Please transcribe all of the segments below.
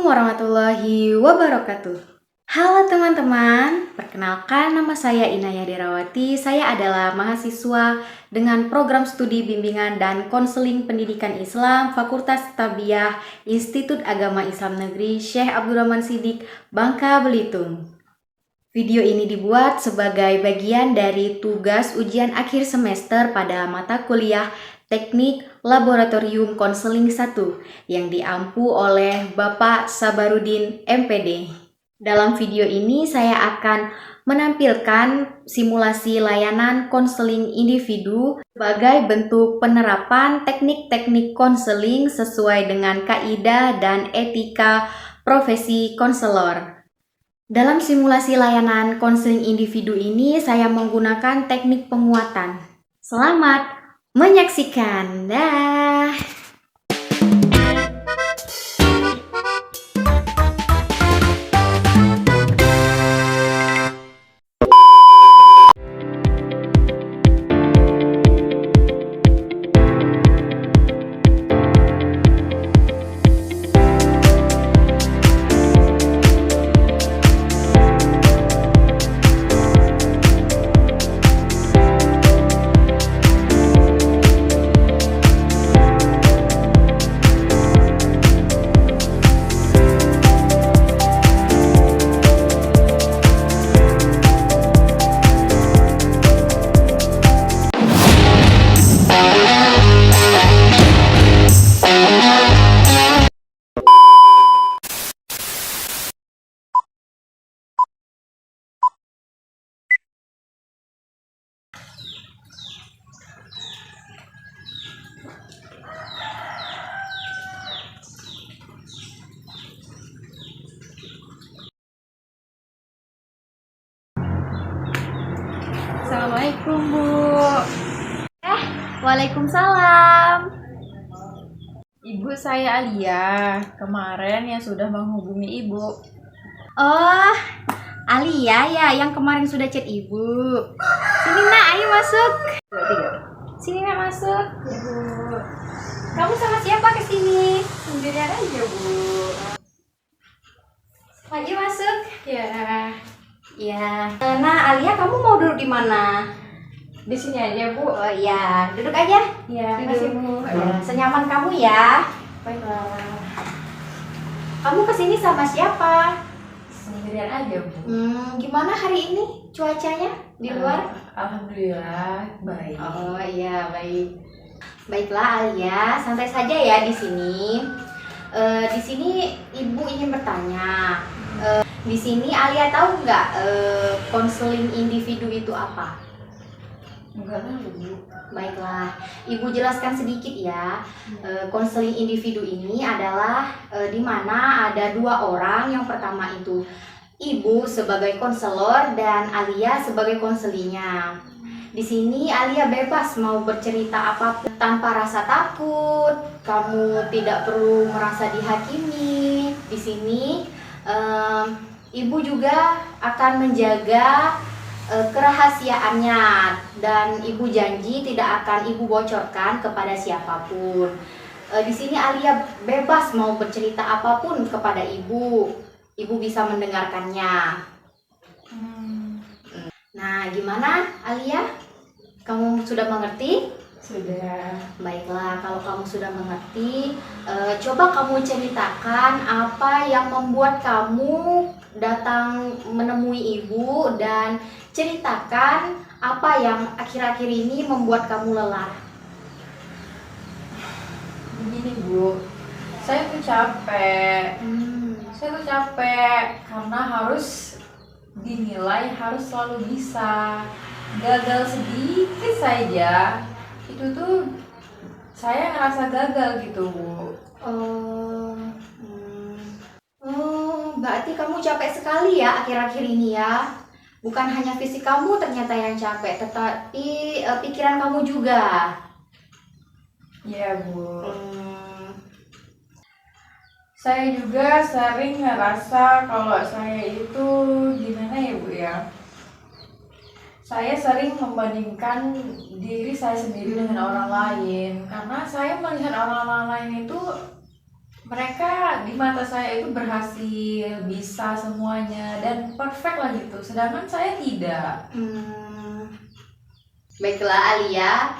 Assalamualaikum warahmatullahi wabarakatuh. Halo teman-teman, perkenalkan nama saya Inaya Derawati. Saya adalah mahasiswa dengan program studi bimbingan dan konseling pendidikan Islam Fakultas Tarbiyah Institut Agama Islam Negeri Syekh Abdurrahman Siddiq, Bangka Belitung. Video ini dibuat sebagai bagian dari tugas ujian akhir semester pada mata kuliah Teknik Laboratorium Konseling 1 yang diampu oleh Bapak Sabarudin MPD. Dalam video ini saya akan menampilkan simulasi layanan konseling individu sebagai bentuk penerapan teknik-teknik konseling sesuai dengan kaidah dan etika profesi konselor. Dalam simulasi layanan konseling individu ini saya menggunakan teknik penguatan. Selamat menyaksikan. Dah. Assalamualaikum, Bu. Waalaikumsalam. Ibu, saya Alia, kemarin yang sudah menghubungi Ibu. Oh, Alia ya yang kemarin sudah chat Ibu. Sini nak, ayo masuk. Sini nak masuk. Ibu, Kamu sama siapa ke sini? sendirian aja, Bu. Maju masuk. Ya, Ya. Nah, Alia kamu mau duduk di mana? di sini aja, Bu. Oh iya, duduk aja. Ya, Duduk. kasih, Bu. Ya, senyaman kamu ya. Baiklah. Kamu kesini sama siapa? Sendirian aja, Bu. Gimana hari ini cuacanya di luar? Alhamdulillah, baik. Oh iya, baik. Baiklah Alia, santai saja ya di sini. Di sini Ibu ingin bertanya. Di sini Alia tahu nggak konseling individu itu apa? Enggak tahu, Bu. Baiklah, Ibu jelaskan sedikit ya. Konseling individu ini adalah di mana ada dua orang. Yang pertama itu Ibu sebagai konselor dan Alia sebagai konselinya. Di sini Alia bebas mau bercerita apapun tanpa rasa takut. Kamu tidak perlu merasa dihakimi. Di sini Ibu juga akan menjaga kerahasiaannya dan Ibu janji tidak akan Ibu bocorkan kepada siapapun. Di sini Alia bebas mau bercerita apapun kepada Ibu. Ibu bisa mendengarkannya. Nah, gimana Alia? Kamu sudah mengerti? Sudah. Baiklah, kalau kamu sudah mengerti, coba kamu ceritakan apa yang membuat kamu datang menemui Ibu dan ceritakan apa yang akhir-akhir ini membuat kamu lelah. Begini, Bu. Saya tuh capek. Saya tuh capek karena harus dinilai harus selalu bisa. Gagal sedikit saja itu tuh saya ngerasa gagal gitu, Bu. Berarti kamu capek sekali ya akhir-akhir ini ya. Bukan hanya fisik kamu ternyata yang capek, tetapi pikiran kamu juga. Iya, Bu. Saya juga sering ngerasa kalau saya itu gimana ya, Bu ya. Saya sering membandingkan diri saya sendiri dengan orang lain karena saya melihat orang lain itu mereka di mata saya itu berhasil, bisa semuanya dan perfect lah gitu. Sedangkan saya tidak. Baiklah Alia,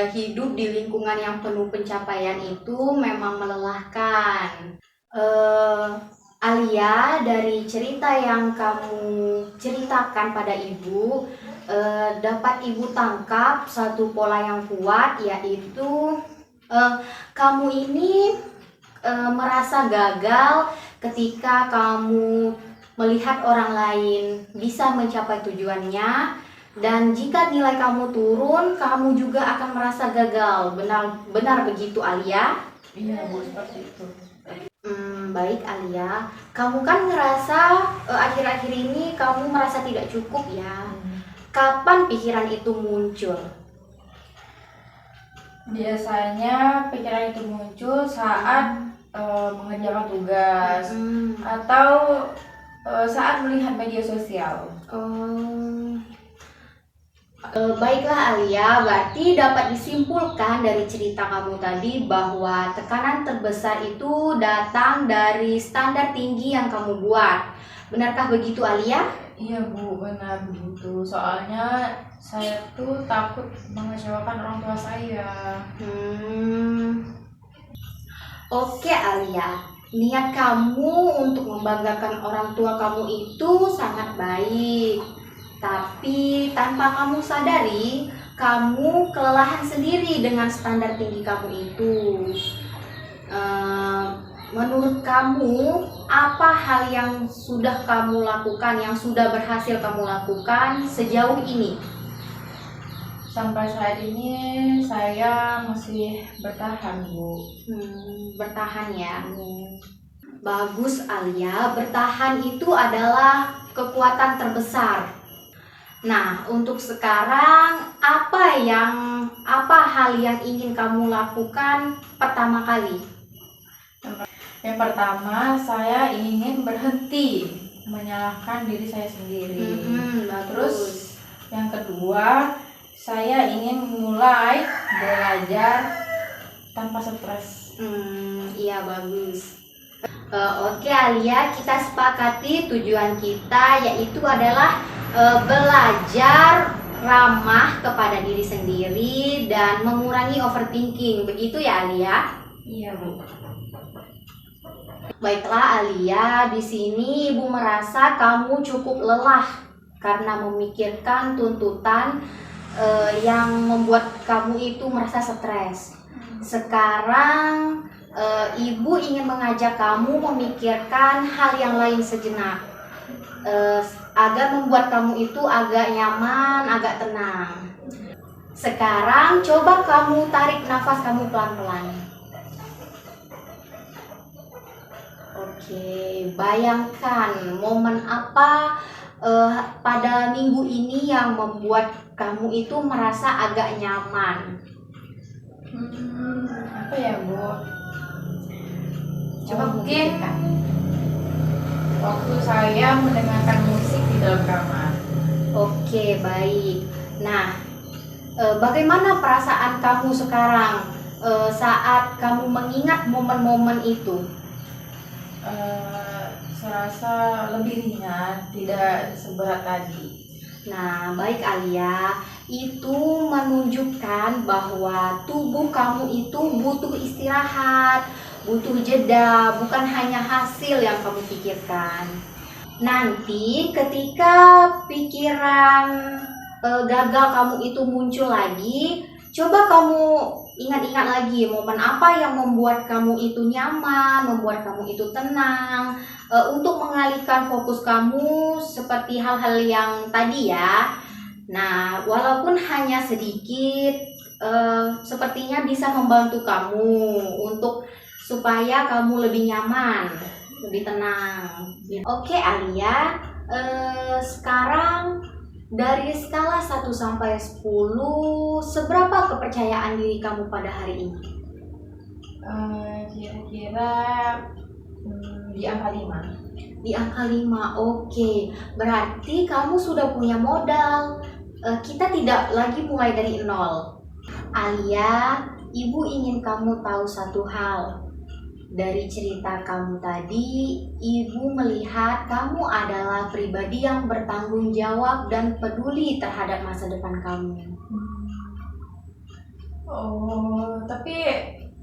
hidup di lingkungan yang penuh pencapaian itu memang melelahkan. Alia, dari cerita yang kamu ceritakan pada ibu, dapat ibu tangkap satu pola yang kuat, yaitu kamu ini merasa gagal ketika kamu melihat orang lain bisa mencapai tujuannya, dan jika nilai kamu turun, kamu juga akan merasa gagal. Benar begitu Alia? Iya Bu, seperti itu. Baik Alia, kamu kan ngerasa akhir-akhir ini kamu merasa tidak cukup ya. Kapan pikiran itu muncul? Biasanya pikiran itu muncul saat mengerjakan tugas atau saat melihat media sosial. Baiklah Alia, berarti dapat disimpulkan dari cerita kamu tadi bahwa tekanan terbesar itu datang dari standar tinggi yang kamu buat. Benarkah begitu Alia? Iya Bu, benar begitu. Soalnya saya tuh takut mengecewakan orang tua saya. Oke Alia, niat kamu untuk membanggakan orang tua kamu itu sangat baik. Tapi tanpa kamu sadari, kamu kelelahan sendiri dengan standar tinggi kamu itu. Menurut kamu, apa hal yang sudah kamu lakukan, yang sudah berhasil kamu lakukan sejauh ini? Sampai saat ini saya masih bertahan Bu. Bertahan ya. Bagus Alia, bertahan itu adalah kekuatan terbesar. Nah, untuk sekarang apa hal yang ingin kamu lakukan pertama kali? Yang pertama, saya ingin berhenti menyalahkan diri saya sendiri. Terus yang kedua, saya ingin mulai belajar tanpa stres. Iya bagus. Oke Alia, kita sepakati tujuan kita yaitu adalah belajar ramah kepada diri sendiri dan mengurangi overthinking. Begitu ya Alia? Iya Bu. Baiklah Alia, di sini Ibu merasa kamu cukup lelah karena memikirkan tuntutan yang membuat kamu itu merasa stres. Sekarang Ibu ingin mengajak kamu memikirkan hal yang lain sejenak, agar membuat kamu itu agak nyaman, agak tenang. Sekarang coba kamu tarik nafas kamu pelan-pelan. Oke, bayangkan momen apa pada minggu ini yang membuat kamu itu merasa agak nyaman. Apa ya Bu? Coba mungkin memikirkan. waktu saya mendengarkan musik di dalam kamar. Oke, baik. Nah, bagaimana perasaan kamu sekarang saat kamu mengingat momen-momen itu? Serasa lebih ringan, tidak seberat tadi. Nah, baik Alia, itu menunjukkan bahwa tubuh kamu itu butuh istirahat, butuh jeda, bukan hanya hasil yang kamu pikirkan. Nanti ketika pikiran gagal kamu itu muncul lagi, coba kamu ingat-ingat lagi momen apa yang membuat kamu itu nyaman, membuat kamu itu tenang, untuk mengalihkan fokus kamu seperti hal-hal yang tadi ya. Nah, walaupun hanya sedikit, sepertinya bisa membantu kamu untuk supaya kamu lebih nyaman, lebih tenang. Oke Alia, sekarang dari skala 1 sampai 10, seberapa kepercayaan diri kamu pada hari ini? Kira-kira di angka 5. Di angka 5, oke. Berarti kamu sudah punya modal. Kita tidak lagi mulai dari nol. Alia, Ibu ingin kamu tahu satu hal. Dari cerita kamu tadi, Ibu melihat kamu adalah pribadi yang bertanggung jawab dan peduli terhadap masa depan kamu. Oh, tapi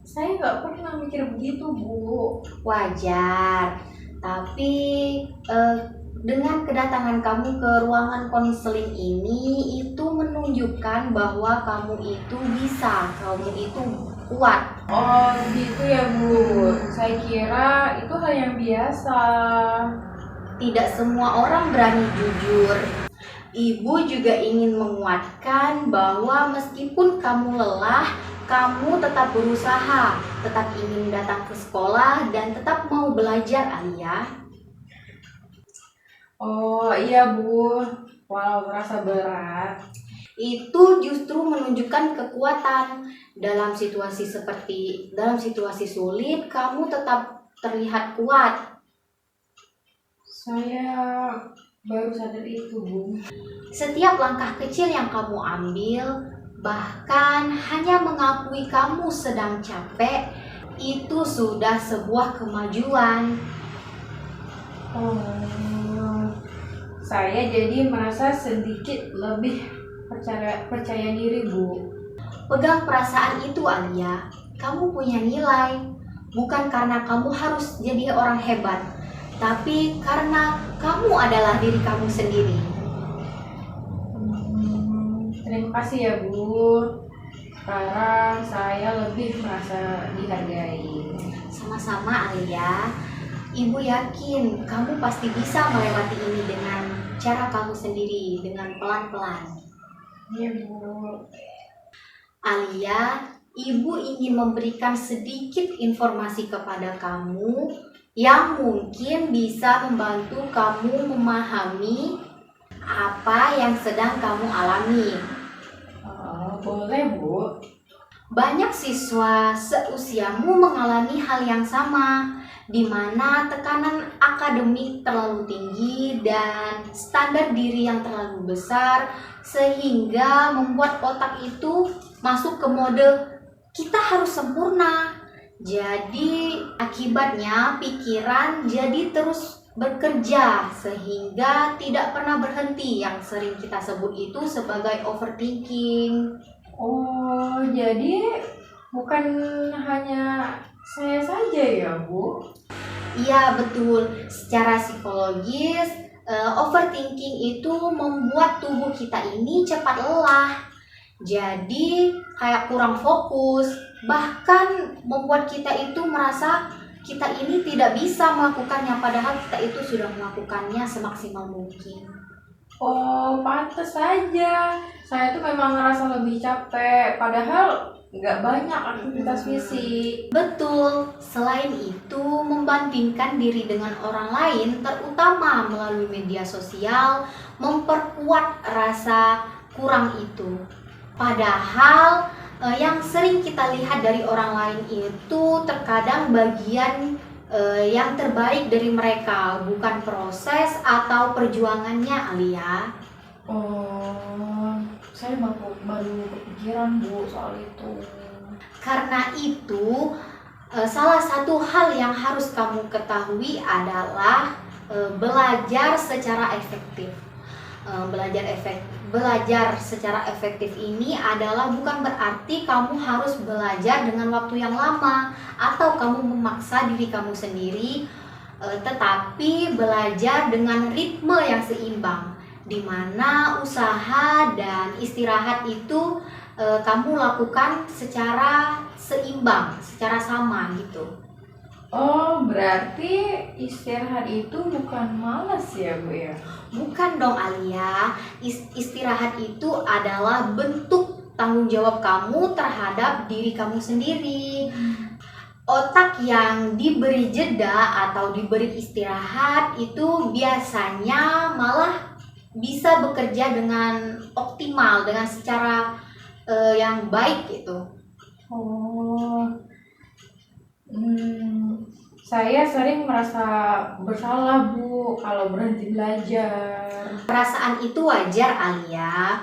saya nggak pernah mikir begitu, Bu. Wajar, tapi dengan kedatangan kamu ke ruangan konseling ini, itu menunjukkan bahwa kamu itu bisa, kamu itu kuat. Oh, gitu ya, Bu. Saya kira itu hal yang biasa. Tidak semua orang berani jujur. Ibu juga ingin menguatkan bahwa meskipun kamu lelah, kamu tetap berusaha, tetap ingin datang ke sekolah, dan tetap mau belajar, Alia. Oh, iya, Bu. Walau merasa berat. Itu justru menunjukkan kekuatan. Dalam situasi sulit, kamu tetap terlihat kuat. Saya baru sadar itu, Bu. Setiap langkah kecil yang kamu ambil, bahkan hanya mengakui kamu sedang capek, itu sudah sebuah kemajuan. Oh, saya jadi merasa sedikit lebih percaya diri, Bu. Pegang perasaan itu, Alia. Kamu punya nilai, bukan karena kamu harus jadi orang hebat, tapi karena kamu adalah diri kamu sendiri. Terima kasih ya, Bu. Sekarang saya lebih merasa dihargai. Sama-sama, Alia. Ibu yakin kamu pasti bisa melewati ini dengan cara kamu sendiri, dengan pelan-pelan. Iya, Bu. Alia, Ibu ingin memberikan sedikit informasi kepada kamu yang mungkin bisa membantu kamu memahami apa yang sedang kamu alami. Oh, boleh, Bu. Banyak siswa seusiamu mengalami hal yang sama, di mana tekanan akademik terlalu tinggi dan standar diri yang terlalu besar, sehingga membuat otak itu masuk ke mode kita harus sempurna. Jadi akibatnya pikiran jadi terus bekerja sehingga tidak pernah berhenti, yang sering kita sebut itu sebagai overthinking. Oh, jadi bukan hanya saya saja ya, Bu? Iya, betul. Secara psikologis, overthinking itu membuat tubuh kita ini cepat lelah. Jadi kayak kurang fokus, bahkan membuat kita itu merasa kita ini tidak bisa melakukannya, padahal kita itu sudah melakukannya semaksimal mungkin. Oh, pantes saja. Saya tuh memang ngerasa lebih capek, padahal nggak banyak aktivitas fisik. Betul, selain itu membandingkan diri dengan orang lain, terutama melalui media sosial, memperkuat rasa kurang itu. Padahal yang sering kita lihat dari orang lain itu terkadang bagian yang terbaik dari mereka, bukan proses atau perjuangannya, Alia. Oh, saya baru kepikiran, Bu, soal itu. Karena itu, salah satu hal yang harus kamu ketahui adalah belajar secara efektif. Belajar secara efektif ini adalah bukan berarti kamu harus belajar dengan waktu yang lama atau kamu memaksa diri kamu sendiri, tetapi belajar dengan ritme yang seimbang, di mana usaha dan istirahat itu kamu lakukan secara seimbang, secara sama gitu. Oh, berarti istirahat itu bukan malas ya, Bu ya? Bukan dong, Alia. Istirahat itu adalah bentuk tanggung jawab kamu terhadap diri kamu sendiri. Otak yang diberi jeda atau diberi istirahat itu biasanya malah bisa bekerja dengan optimal, dengan secara yang baik gitu. Oh, saya sering merasa bersalah, Bu, kalau berhenti belajar. Perasaan itu wajar, Alia.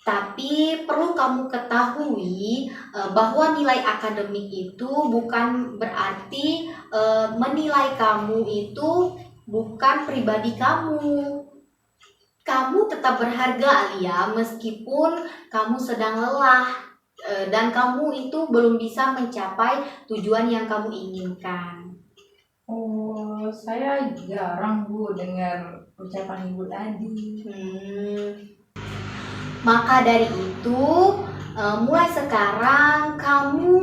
Tapi perlu kamu ketahui bahwa nilai akademik itu bukan berarti menilai kamu itu bukan pribadi kamu. Kamu tetap berharga, Alia, meskipun kamu sedang lelah dan kamu itu belum bisa mencapai tujuan yang kamu inginkan. Oh, saya jarang Bu dengar ucapan Ibu tadi. Maka dari itu, mulai sekarang kamu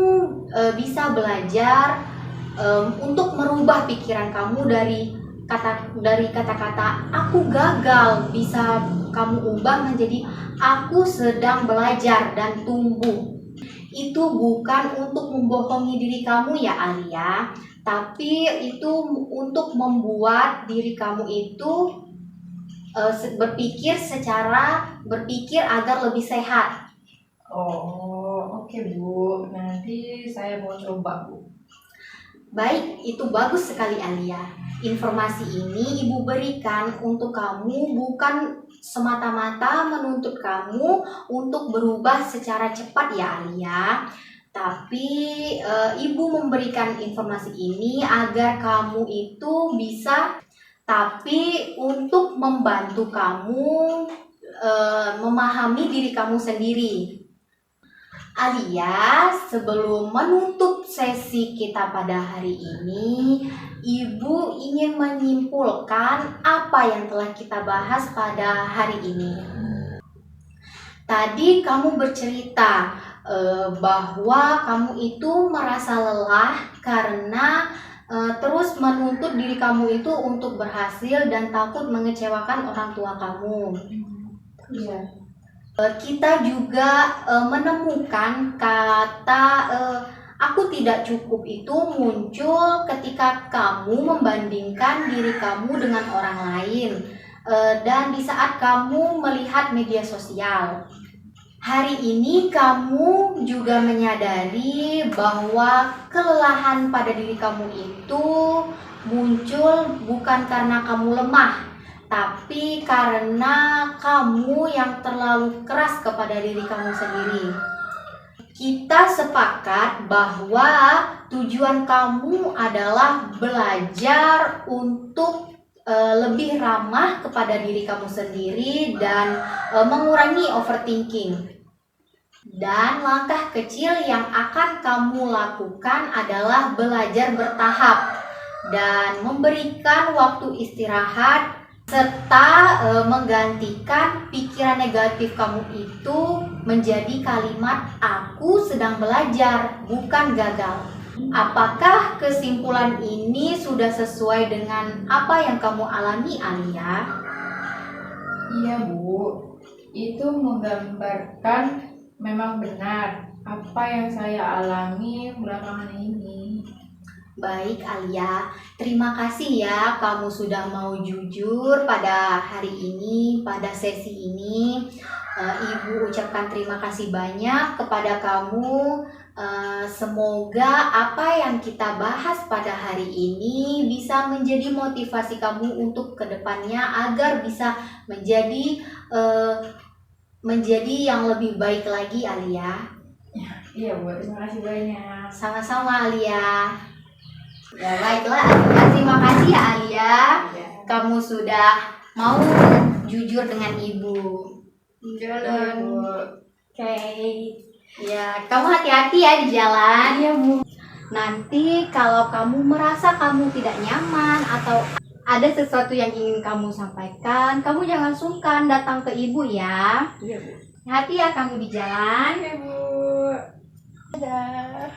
bisa belajar untuk merubah pikiran kamu dari kata-kata aku gagal, bisa kamu ubah menjadi aku sedang belajar dan tumbuh. Itu bukan untuk membohongi diri kamu ya Alia, tapi itu untuk membuat diri kamu itu berpikir agar lebih sehat. Oh, oke Bu. Nanti saya mau coba Bu. Baik, itu bagus sekali Alia. Informasi ini Ibu berikan untuk kamu, bukan semata-mata menuntut kamu untuk berubah secara cepat ya Alia. Tapi Ibu memberikan informasi ini agar kamu itu bisa, tapi untuk membantu kamu memahami diri kamu sendiri. Alia, sebelum menutup sesi kita pada hari ini, Ibu ingin menyimpulkan apa yang telah kita bahas pada hari ini. Tadi kamu bercerita bahwa kamu itu merasa lelah karena terus menuntut diri kamu itu untuk berhasil dan takut mengecewakan orang tua kamu. Iya. Kita juga menemukan kata aku tidak cukup itu muncul ketika kamu membandingkan diri kamu dengan orang lain dan di saat kamu melihat media sosial. Hari ini kamu juga menyadari bahwa kelelahan pada diri kamu itu muncul bukan karena kamu lemah, tapi karena kamu yang terlalu keras kepada diri kamu sendiri. Kita sepakat bahwa tujuan kamu adalah belajar untuk lebih ramah kepada diri kamu sendiri dan mengurangi overthinking. Dan langkah kecil yang akan kamu lakukan adalah belajar bertahap dan memberikan waktu istirahat serta menggantikan pikiran negatif kamu itu menjadi kalimat aku sedang belajar, bukan gagal. Apakah kesimpulan ini sudah sesuai dengan apa yang kamu alami, Alia? Iya Bu, itu menggambarkan memang benar apa yang saya alami belakangan ini. Baik Alia, terima kasih ya kamu sudah mau jujur pada hari ini, pada sesi ini. Ibu ucapkan terima kasih banyak kepada kamu. Semoga apa yang kita bahas pada hari ini bisa menjadi motivasi kamu untuk kedepannya agar bisa menjadi yang lebih baik lagi Alia. Iya Bu, terima kasih banyak. Sama-sama Alia. Ya baiklah Alia, terima kasih ya Alia. Ya. Kamu sudah mau jujur dengan Ibu. Iya Bu. Oke. Ya, kamu hati-hati ya di jalan. Iya Bu. Nanti kalau kamu merasa kamu tidak nyaman atau ada sesuatu yang ingin kamu sampaikan, kamu jangan sungkan datang ke Ibu ya. Iya Bu. Hati ya kamu di jalan. Iya Bu. Dadah.